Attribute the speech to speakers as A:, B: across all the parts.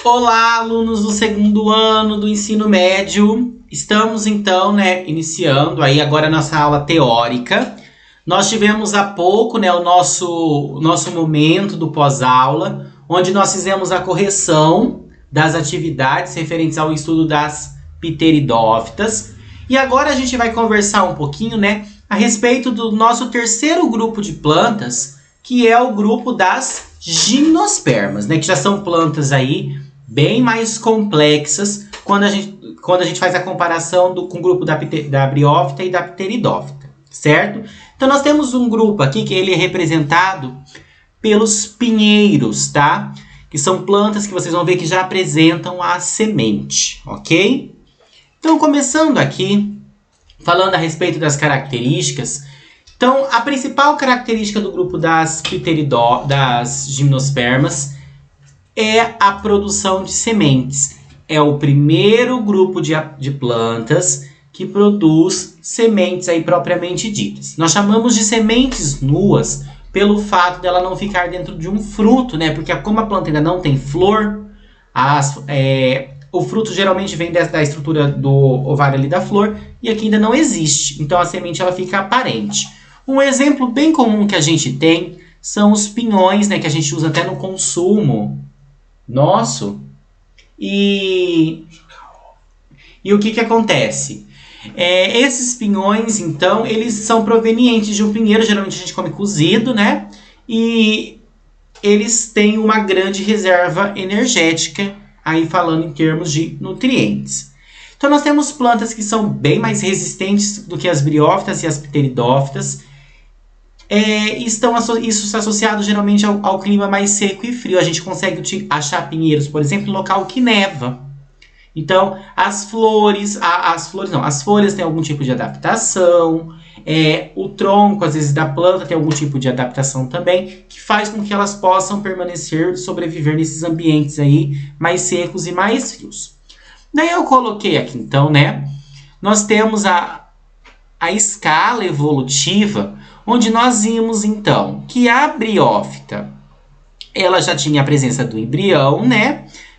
A: Olá, alunos do segundo ano do ensino médio. Estamos então, iniciando aí agora a nossa aula teórica. Nós tivemos há pouco, o nosso momento do pós-aula, onde nós fizemos a correção das atividades referentes ao estudo das pteridófitas. E agora a gente vai conversar um pouquinho, a respeito do nosso terceiro grupo de plantas, que é o grupo das gimnospermas, que já são plantas aí bem mais complexas quando a gente faz a comparação com o grupo da briófita e da pteridófita, certo? Então nós temos um grupo aqui que ele é representado pelos pinheiros, tá? Que são plantas que vocês vão ver que já apresentam a semente, ok? Então começando aqui, falando a respeito das características. Então a principal característica do grupo das gimnospermas é a produção de sementes. É o primeiro grupo de plantas que produz sementes aí propriamente ditas. Nós chamamos de sementes nuas pelo fato dela não ficar dentro de um fruto, Porque como a planta ainda não tem flor, o fruto geralmente vem da estrutura do ovário ali da flor e aqui ainda não existe. Então a semente ela fica aparente. Um exemplo bem comum que a gente tem são os pinhões, que a gente usa até no consumo nosso. E o que acontece? Esses pinhões, então, eles são provenientes de um pinheiro, geralmente a gente come cozido, E eles têm uma grande reserva energética, aí falando em termos de nutrientes. Então nós temos plantas que são bem mais resistentes do que as briófitas e as pteridófitas. Isso está associado geralmente ao clima mais seco e frio. A gente consegue achar pinheiros, por exemplo, em local que neva. Então, as folhas têm algum tipo de adaptação. O tronco, às vezes, da planta tem algum tipo de adaptação também, que faz com que elas possam sobreviver nesses ambientes aí mais secos e mais frios. Daí eu coloquei aqui, então, nós temos a escala evolutiva, onde nós vimos, então, que a briófita, ela já tinha a presença do embrião,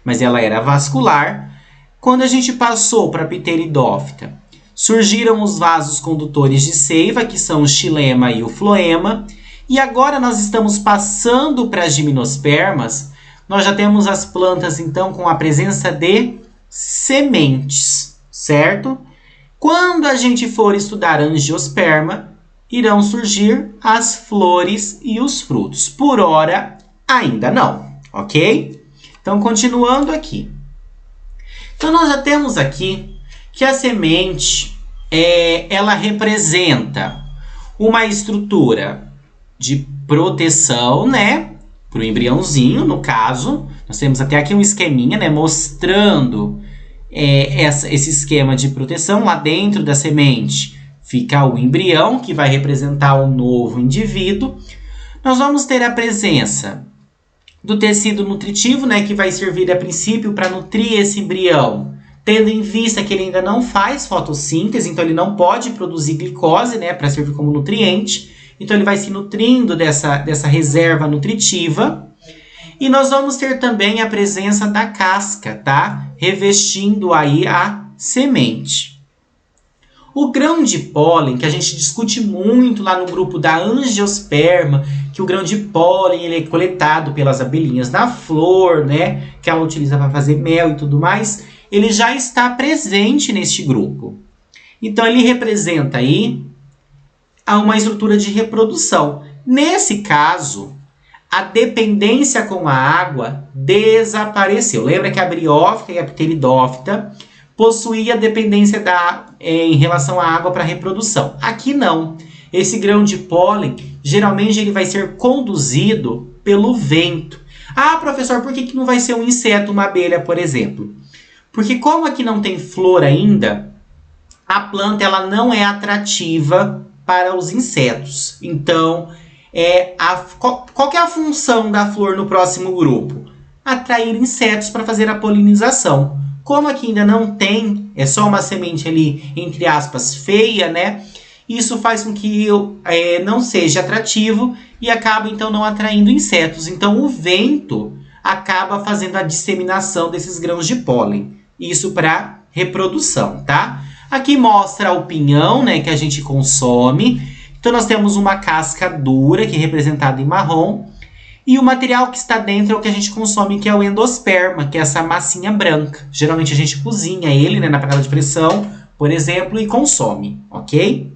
A: Mas ela era vascular. Quando a gente passou para a pteridófita, surgiram os vasos condutores de seiva, que são o xilema e o floema. E agora nós estamos passando para as gimnospermas. Nós já temos as plantas, então, com a presença de sementes, certo? Quando a gente for estudar angiosperma, irão surgir as flores e os frutos. Por hora, ainda não, ok? Então, continuando aqui. Então, nós já temos aqui que a semente, ela representa uma estrutura de proteção, para o embriãozinho, no caso. Nós temos até aqui um esqueminha, mostrando esse esquema de proteção. Lá dentro da semente fica o embrião, que vai representar um novo indivíduo. Nós vamos ter a presença do tecido nutritivo, que vai servir a princípio para nutrir esse embrião, tendo em vista que ele ainda não faz fotossíntese, então ele não pode produzir glicose, para servir como nutriente. Então ele vai se nutrindo dessa reserva nutritiva. E nós vamos ter também a presença da casca, revestindo aí a semente. O grão de pólen, que a gente discute muito lá no grupo da angiosperma, que o grão de pólen ele é coletado pelas abelhinhas na flor, que ela utiliza para fazer mel e tudo mais, ele já está presente neste grupo. Então ele representa aí uma estrutura de reprodução. Nesse caso, a dependência com a água desapareceu. Lembra que a briófita e a pteridófita possuía dependência em relação à água para reprodução. Aqui não. Esse grão de pólen, geralmente ele vai ser conduzido pelo vento. Ah, professor, por que não vai ser um inseto, uma abelha, por exemplo? Porque como aqui não tem flor ainda, a planta ela não é atrativa para os insetos. Então, qual que é a função da flor no próximo grupo? Atrair insetos para fazer a polinização. Como aqui ainda não tem, é só uma semente ali, entre aspas, feia, Isso faz com que não seja atrativo e acaba, então, não atraindo insetos. Então, o vento acaba fazendo a disseminação desses grãos de pólen. Isso para reprodução, tá? Aqui mostra o pinhão, né, que a gente consome. Então, nós temos uma casca dura, que é representada em marrom. E o material que está dentro é o que a gente consome, que é o endosperma, que é essa massinha branca. Geralmente a gente cozinha ele, né, na panela de pressão, por exemplo, e consome, ok?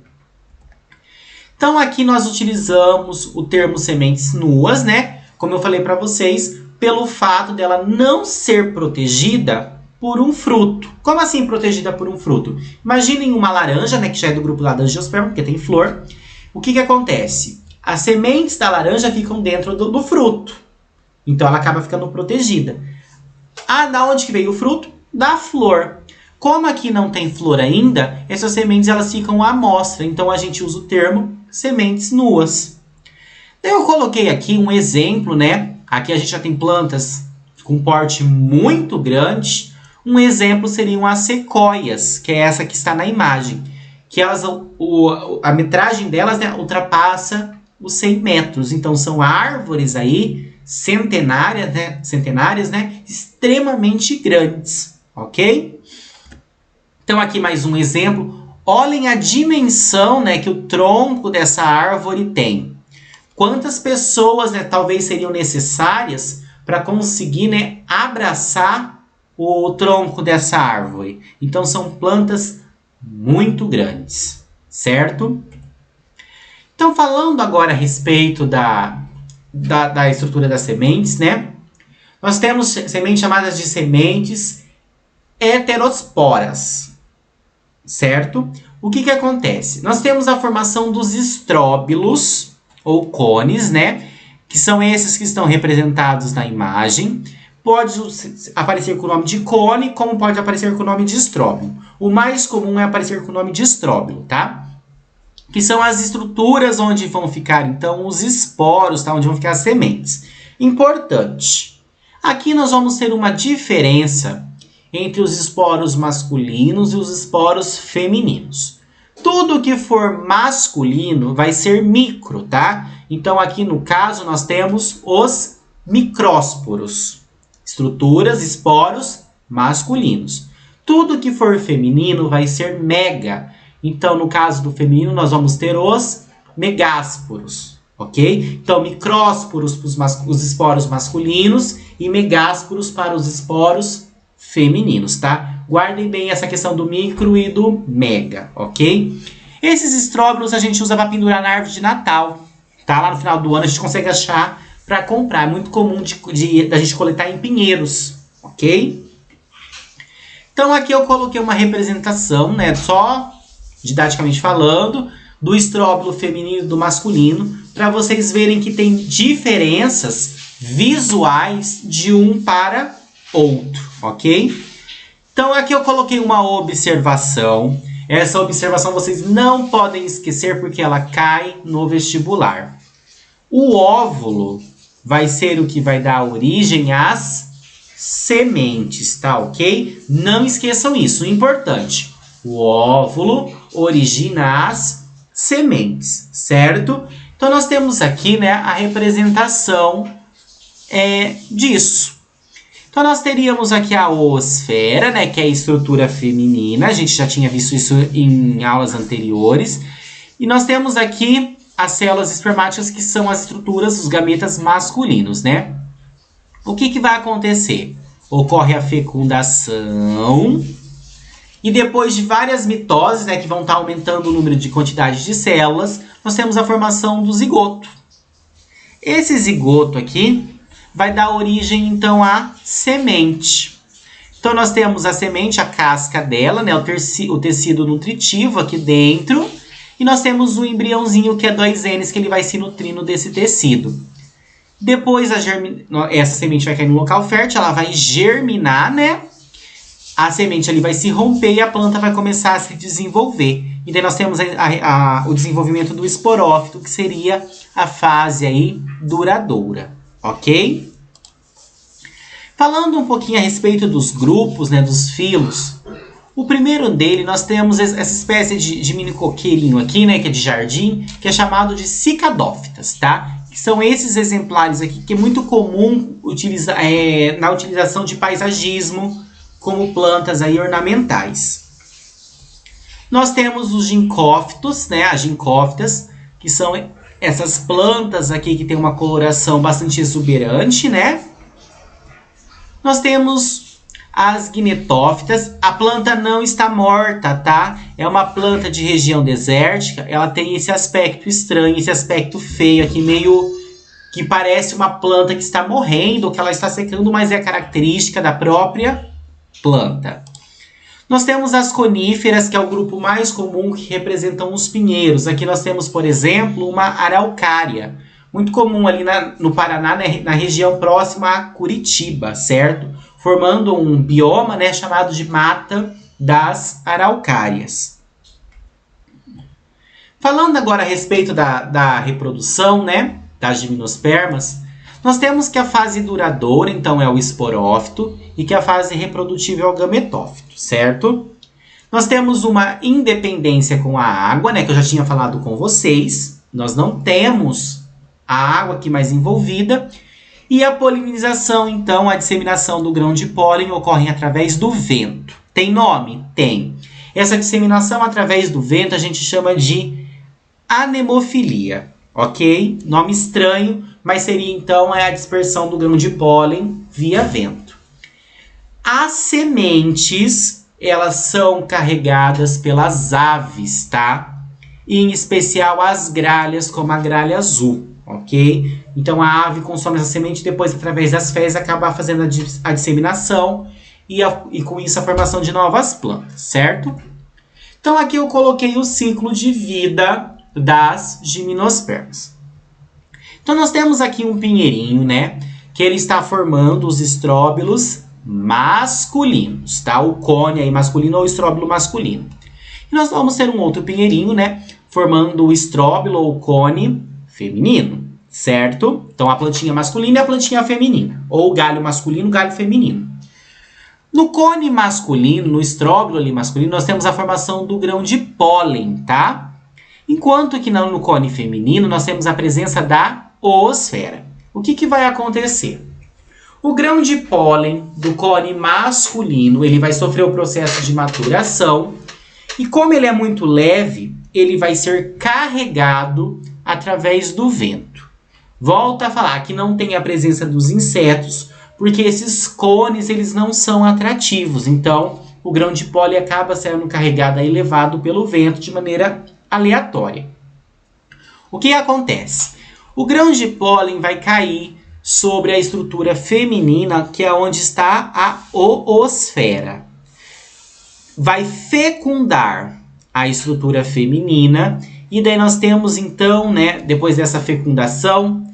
A: Então, aqui nós utilizamos o termo sementes nuas, né? Como eu falei para vocês, pelo fato dela não ser protegida por um fruto. Como assim protegida por um fruto? Imaginem uma laranja, né, que já é do grupo lá da angiosperma, porque tem flor. O que acontece? As sementes da laranja ficam dentro do fruto. Então, ela acaba ficando protegida. Ah, da onde que veio o fruto? Da flor. Como aqui não tem flor ainda, essas sementes elas ficam à mostra. Então, a gente usa o termo sementes nuas. Eu coloquei aqui um exemplo, né? Aqui a gente já tem plantas com porte muito grande. Um exemplo seriam as sequoias, que é essa que está na imagem. Que elas, a metragem delas, né, ultrapassa os 100 metros. Então, são árvores aí centenárias, né, extremamente grandes, ok? Então, aqui mais um exemplo. Olhem a dimensão, né, que o tronco dessa árvore tem. Quantas pessoas, né, talvez seriam necessárias para conseguir, né, abraçar o tronco dessa árvore? Então, são plantas muito grandes, certo? Então, falando agora a respeito da estrutura das sementes, né? Nós temos sementes chamadas de sementes heterosporas, certo? O que acontece? Nós temos a formação dos estróbilos, ou cones, né? Que são esses que estão representados na imagem. Pode aparecer com o nome de cone, como pode aparecer com o nome de estróbilo. O mais comum é aparecer com o nome de estróbilo, tá? Que são as estruturas onde vão ficar, então, os esporos, tá? Onde vão ficar as sementes. Importante. Aqui nós vamos ter uma diferença entre os esporos masculinos e os esporos femininos. Tudo que for masculino vai ser micro, tá? Então, aqui no caso, nós temos os micrósporos. Estruturas, esporos masculinos. Tudo que for feminino vai ser mega. Então, no caso do feminino, nós vamos ter os megásporos, ok? Então, micrósporos para os esporos masculinos e megásporos para os esporos femininos, tá? Guardem bem essa questão do micro e do mega, ok? Esses estróbilos a gente usa para pendurar na árvore de Natal, tá? Lá no final do ano a gente consegue achar para comprar. É muito comum da gente coletar em pinheiros, ok? Então, aqui eu coloquei uma representação, né? Só didaticamente falando, do estróbilo feminino e do masculino, para vocês verem que tem diferenças visuais de um para outro, ok? Então, aqui eu coloquei uma observação. Essa observação vocês não podem esquecer porque ela cai no vestibular. O óvulo vai ser o que vai dar origem às sementes, tá ok? Não esqueçam isso, importante. O óvulo origina as sementes, certo? Então, nós temos aqui, né, a representação disso. Então, nós teríamos aqui a oosfera, né, que é a estrutura feminina. A gente já tinha visto isso em aulas anteriores. E nós temos aqui as células espermáticas, que são as estruturas, os gametas masculinos, né? O que vai acontecer? Ocorre a fecundação. E depois de várias mitoses, né, que vão estar aumentando o número de quantidade de células, nós temos a formação do zigoto. Esse zigoto aqui vai dar origem, então, à semente. Então, nós temos a semente, a casca dela, né, o tecido nutritivo aqui dentro. E nós temos o embriãozinho, que é 2N, que ele vai se nutrindo desse tecido. Depois, essa semente vai cair no local fértil, ela vai germinar, né? A semente ali vai se romper e a planta vai começar a se desenvolver. E daí nós temos o desenvolvimento do esporófito, que seria a fase aí duradoura, ok? Falando um pouquinho a respeito dos grupos, né, dos filos, o primeiro dele nós temos essa espécie de mini coqueirinho aqui, né, que é de jardim, que é chamado de cicadófitas, tá? que são esses exemplares aqui, que é muito comum na utilização de paisagismo, como plantas aí ornamentais. Nós temos os gincófitos, né, as gincófitas, que são essas plantas aqui que tem uma coloração bastante exuberante, né? Nós temos as guinetófitas. A planta não está morta, tá? É uma planta de região desértica. Ela tem esse aspecto estranho, esse aspecto feio aqui, meio que parece uma planta que está morrendo, que ela está secando, mas é característica da própria planta. Nós temos as coníferas, que é o grupo mais comum que representam os pinheiros. Aqui nós temos, por exemplo, uma araucária, muito comum ali no Paraná, na região próxima a Curitiba, certo? Formando um bioma, né, chamado de Mata das Araucárias. Falando agora a respeito da reprodução, né, das gimnospermas, nós temos que a fase duradoura, então, é o esporófito, e que a fase reprodutiva é o gametófito, certo? Nós temos uma independência com a água, né, que eu já tinha falado com vocês. Nós não temos a água aqui mais envolvida. E a polinização, então, a disseminação do grão de pólen ocorre através do vento. Tem nome? Tem. Essa disseminação através do vento a gente chama de anemofilia, ok? Nome estranho, mas seria, então, a dispersão do grão de pólen via vento. As sementes, elas são carregadas pelas aves, tá? E, em especial, as gralhas, como a gralha azul, ok? Então, a ave consome essa semente e depois, através das fezes, acaba fazendo a disseminação e com isso, a formação de novas plantas, certo? Então, aqui eu coloquei o ciclo de vida das gimnospermas. Então, nós temos aqui um pinheirinho, né? Que ele está formando os estróbilos masculinos, tá? O cone aí masculino ou o estróbilo masculino. E nós vamos ter um outro pinheirinho, né? Formando o estróbilo ou cone feminino, certo? Então, a plantinha masculina e a plantinha feminina. Ou o galho masculino, galho feminino. No cone masculino, no estróbilo ali masculino, nós temos a formação do grão de pólen, tá? Enquanto que no cone feminino, nós temos a presença da oosfera. O que vai acontecer? O grão de pólen do cone masculino, ele vai sofrer o processo de maturação e como ele é muito leve, ele vai ser carregado através do vento. Volto a falar que não tem a presença dos insetos, porque esses cones eles não são atrativos. Então, o grão de pólen acaba sendo carregado e levado pelo vento de maneira aleatória. O que acontece? O grão de pólen vai cair sobre a estrutura feminina, que é onde está a oosfera. Vai fecundar a estrutura feminina e daí nós temos então, né, depois dessa fecundação,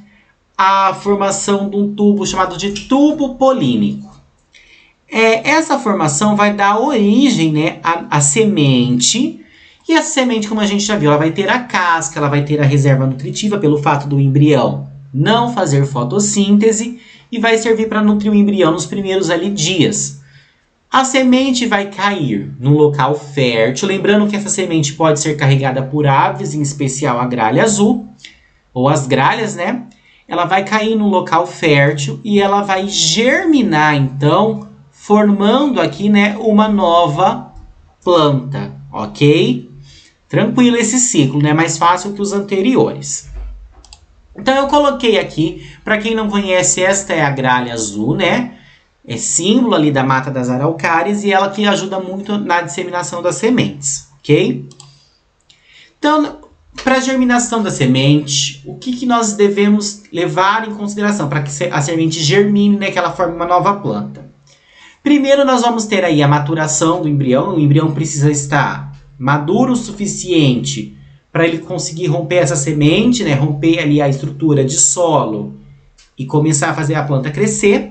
A: a formação de um tubo chamado de tubo polínico. Essa formação vai dar origem, né, à semente. E essa semente, como a gente já viu, ela vai ter a casca, ela vai ter a reserva nutritiva pelo fato do embrião não fazer fotossíntese e vai servir para nutrir o embrião nos primeiros ali dias. A semente vai cair no local fértil, lembrando que essa semente pode ser carregada por aves, em especial a gralha azul, ou as gralhas, né? Ela vai cair no local fértil e ela vai germinar, então, formando aqui, né, uma nova planta, ok? Tranquilo esse ciclo, né? Mais fácil que os anteriores. Então, eu coloquei aqui, para quem não conhece, esta é a gralha azul, né? É símbolo ali da mata das araucárias e ela que ajuda muito na disseminação das sementes, ok? Então, para a germinação da semente, o que nós devemos levar em consideração para que a semente germine, né, que ela forme uma nova planta? Primeiro, nós vamos ter aí a maturação do embrião. O embrião precisa estar maduro o suficiente para ele conseguir romper essa semente, né, romper ali a estrutura de solo e começar a fazer a planta crescer.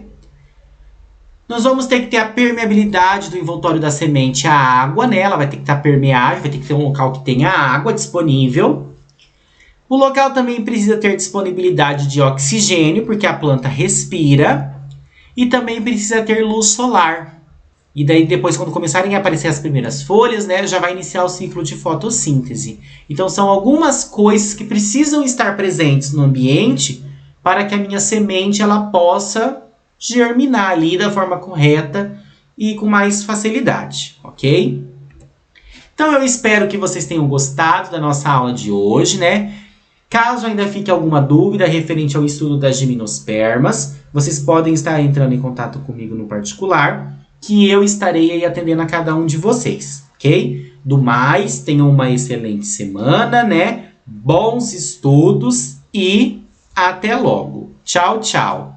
A: Nós vamos ter que ter a permeabilidade do envoltório da semente à água, né? Ela vai ter que estar permeável, vai ter que ter um local que tenha água disponível. O local também precisa ter disponibilidade de oxigênio, porque a planta respira. E também precisa ter luz solar. E daí depois, quando começarem a aparecer as primeiras folhas, né, já vai iniciar o ciclo de fotossíntese. Então são algumas coisas que precisam estar presentes no ambiente para que a minha semente ela possa germinar ali da forma correta e com mais facilidade, ok? Então eu espero que vocês tenham gostado da nossa aula de hoje, né? Caso ainda fique alguma dúvida referente ao estudo das gimnospermas, vocês podem estar entrando em contato comigo no particular, que eu estarei aí atendendo a cada um de vocês, ok? Do mais, tenham uma excelente semana, né? Bons estudos e até logo. Tchau, tchau!